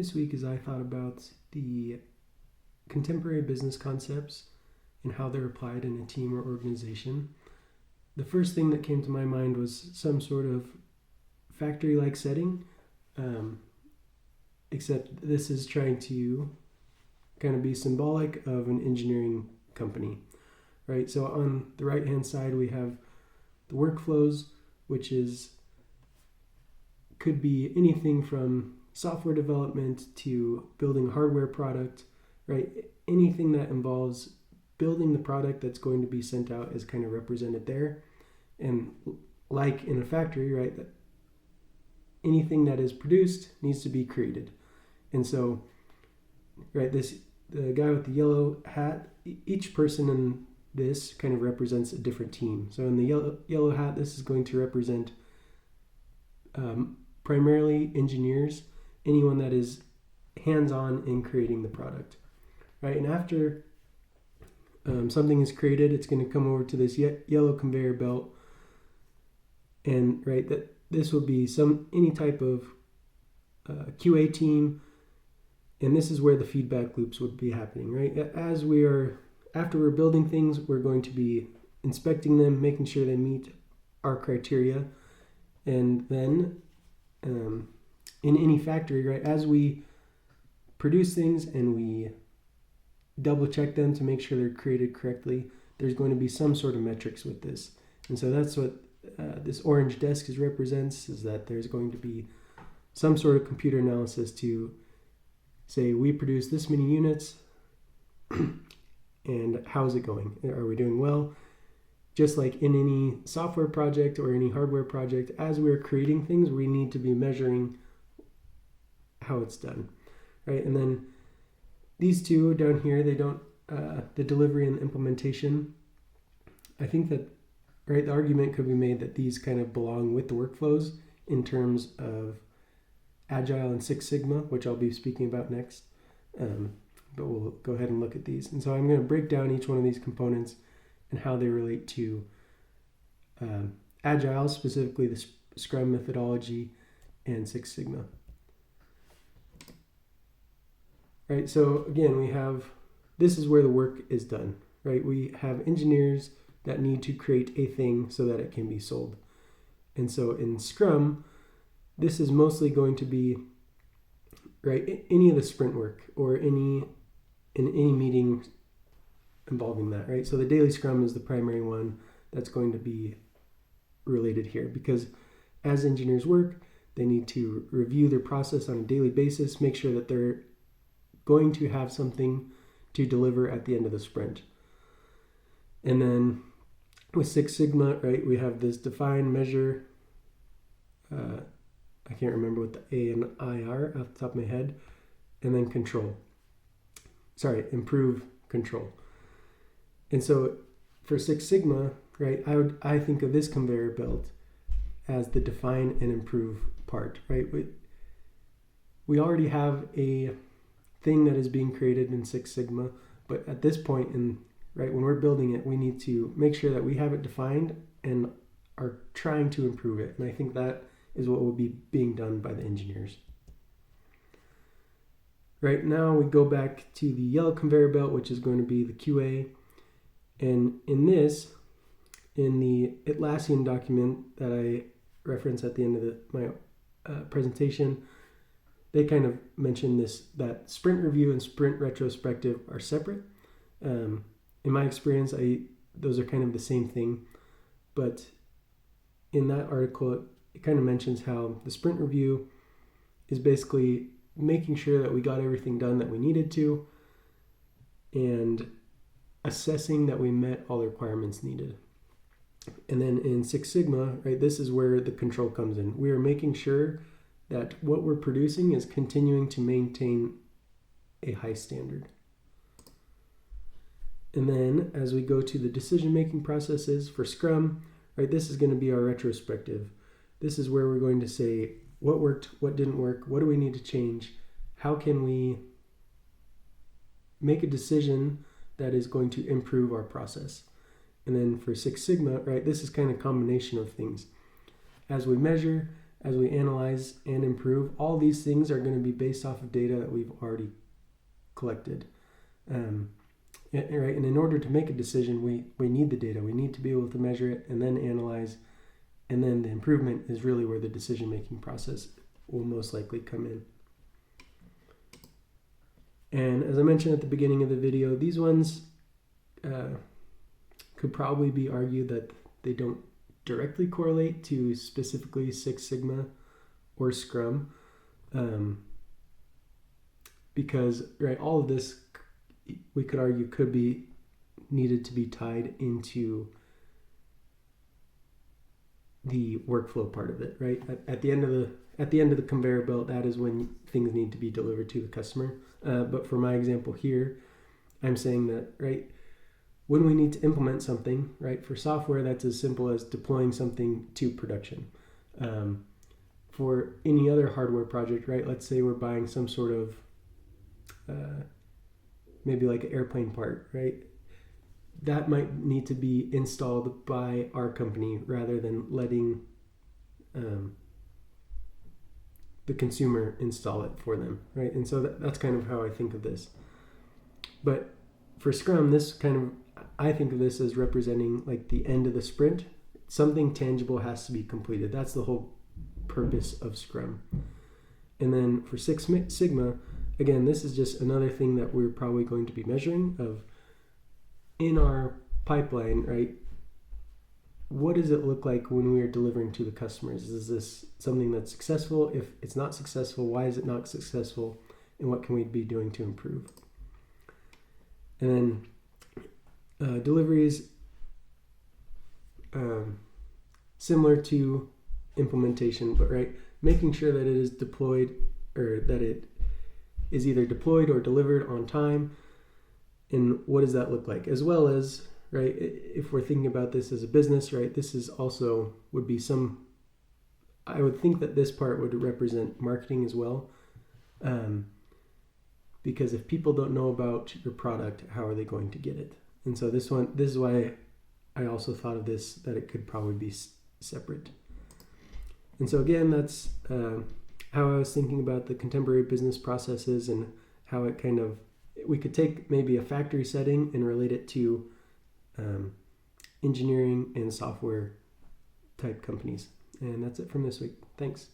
this week as I thought about the contemporary business concepts and how they're applied in a team or organization. The first thing that came to my mind was some sort of factory-like setting, except this is trying to kind of be symbolic of an engineering company, right? So on the right-hand side, we have the workflows, which could be anything from software development to building a hardware product, right? Anything that involves building the product that's going to be sent out is kind of represented there. And like in a factory, right, that anything that is produced needs to be created. And so, right, the guy with the yellow hat, each person in this kind of represents a different team. So in the yellow hat, this is going to represent primarily engineers, anyone that is hands-on in creating the product, right? And after something is created, it's going to come over to this yellow conveyor belt, and right, that this will be any type of QA team, and this is where the feedback loops would be happening, right? After we're building things, we're going to be inspecting them, making sure they meet our criteria, and then in any factory, right, as we produce things and we double check them to make sure they're created correctly, there's going to be some sort of metrics with this. And so that's what this orange desk represents, is that there's going to be some sort of computer analysis to say we produced this many units and how is it going? Are we doing well? Just like in any software project or any hardware project, as we're creating things, we need to be measuring how it's done, right? And then these two down here, they don't, the delivery and the implementation, I think that, right, the argument could be made that these kind of belong with the workflows in terms of Agile and Six Sigma, which I'll be speaking about next. But we'll go ahead and look at these. And so I'm going to break down each one of these components and how they relate to Agile, specifically the Scrum methodology, and Six Sigma. Right, so again, this is where the work is done, right? We have engineers that need to create a thing so that it can be sold. And so in Scrum, this is mostly going to be, right, any of the sprint work or in any meeting involving that, right? So the daily Scrum is the primary one that's going to be related here, because as engineers work, they need to review their process on a daily basis, make sure that they're going to have something to deliver at the end of the sprint. And then with Six Sigma, right, we have this define, measure, I can't remember what the A and I are off the top of my head, and then improve, control. And so for Six Sigma, right, I think of this conveyor belt as the define and improve part, right? We already have a thing that is being created in Six Sigma, but at this point when we're building it, we need to make sure that we have it defined and are trying to improve it. And I think that is what will be being done by the engineers. Right now we go back to the yellow conveyor belt, which is going to be the QA. And in the Atlassian document that I reference at the end of my presentation, they kind of mention that sprint review and sprint retrospective are separate. In my experience, those are kind of the same thing. But in that article, it kind of mentions how the sprint review is basically making sure that we got everything done that we needed to and assessing that we met all the requirements needed. And then in Six Sigma, right, this is where the control comes in. We are making sure that what we're producing is continuing to maintain a high standard. And then as we go to the decision-making processes for Scrum, right, this is going to be our retrospective. This is where we're going to say what worked, what didn't work, what do we need to change, how can we make a decision that is going to improve our process. And then for Six Sigma, right, this is kind of a combination of things. As we measure, as we analyze and improve, all these things are going to be based off of data that we've already collected. Right? And in order to make a decision, we need the data. We need to be able to measure it and then analyze. And then the improvement is really where the decision-making process will most likely come in. And as I mentioned at the beginning of the video, these ones could probably be argued that they don't directly correlate to specifically Six Sigma or Scrum, because right, all of this we could argue could be needed to be tied into the workflow part of it, right? At the end of the conveyor belt, that is when things need to be delivered to the customer. But for my example here, I'm saying that, right, when we need to implement something, right, for software, that's as simple as deploying something to production. For any other hardware project, right, let's say we're buying some sort of maybe like an airplane part, right? That might need to be installed by our company rather than letting the consumer install it for them, right? And so that's kind of how I think of this. But for Scrum, I think of this as representing like the end of the sprint. Something tangible has to be completed. That's the whole purpose of Scrum. And then for Six Sigma, again, this is just another thing that we're probably going to be measuring of in our pipeline, right? What does it look like when we are delivering to the customers? Is this something that's successful? If it's not successful, why is it not successful? And what can we be doing to improve? And then deliveries, similar to implementation, but right, making sure that it is deployed, or that it is either deployed or delivered on time. And what does that look like? As well as, right, if we're thinking about this as a business, right, this is also would be I would think that this part would represent marketing as well. Because if people don't know about your product, how are they going to get it? And so this is why I also thought of this, that it could probably be separate. And so again, that's how I was thinking about the contemporary business processes and how it we could take maybe a factory setting and relate it to engineering and software type companies. And that's it from this week. Thanks.